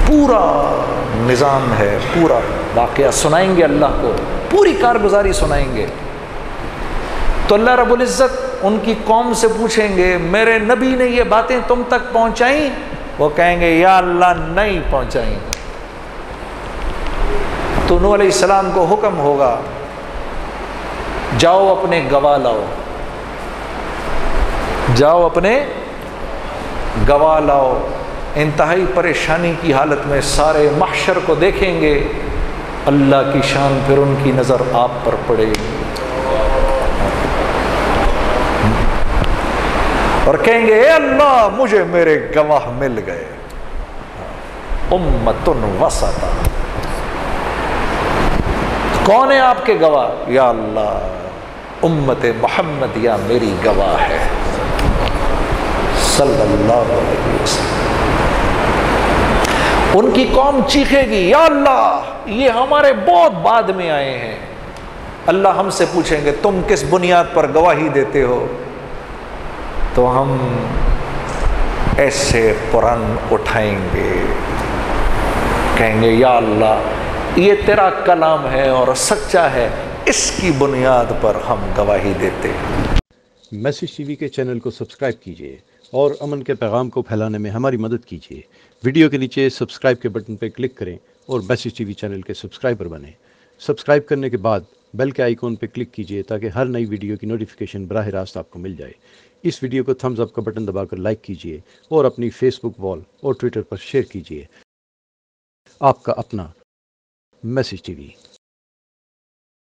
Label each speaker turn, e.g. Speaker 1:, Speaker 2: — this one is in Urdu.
Speaker 1: پورا نظام ہے، پورا واقعہ سنائیں گے اللہ کو، پوری کارگزاری سنائیں گے۔ تو اللہ رب العزت ان کی قوم سے پوچھیں گے میرے نبی نے یہ باتیں تم تک پہنچائیں؟ وہ کہیں گے یا اللہ نہیں پہنچائیں۔ تو نوح علیہ السلام کو حکم ہوگا جاؤ اپنے گواہ لاؤ، جاؤ اپنے گواہ لاؤ۔ انتہائی پریشانی کی حالت میں سارے محشر کو دیکھیں گے، اللہ کی شان پھر ان کی نظر آپ پر پڑے گی اور کہیں گے اے اللہ مجھے میرے گواہ مل گئے، امۃ وسطا۔ کون ہے آپ کے گواہ؟ یا اللہ امت محمد یا میری گواہ ہے صلی اللہ علیہ وسلم۔ ان کی قوم چیخے گی یا اللہ یہ ہمارے بہت بعد میں آئے ہیں۔ اللہ ہم سے پوچھیں گے تم کس بنیاد پر گواہی دیتے ہو؟ تو ہم ایسے قرآن اٹھائیں گے، کہیں گے یا اللہ یہ تیرا کلام ہے اور سچا ہے، اس کی بنیاد پر ہم گواہی دیتے ہیں۔
Speaker 2: میسج ٹی وی کے چینل کو سبسکرائب کیجیے اور امن کے پیغام کو پھیلانے میں ہماری مدد کیجیے۔ ویڈیو کے نیچے سبسکرائب کے بٹن پر کلک کریں اور میسج ٹی وی چینل کے سبسکرائبر بنیں۔ سبسکرائب کرنے کے بعد بیل کے آئیکن پر کلک کیجیے تاکہ ہر نئی ویڈیو کی نوٹیفیکیشن براہ راست آپ کو مل جائے۔ اس ویڈیو کو تھمز اپ کا بٹن دبا کر لائک کیجیے اور اپنی فیس بک وال اور ٹویٹر پر شیئر کیجیے۔ آپ کا اپنا میسج ٹی وی۔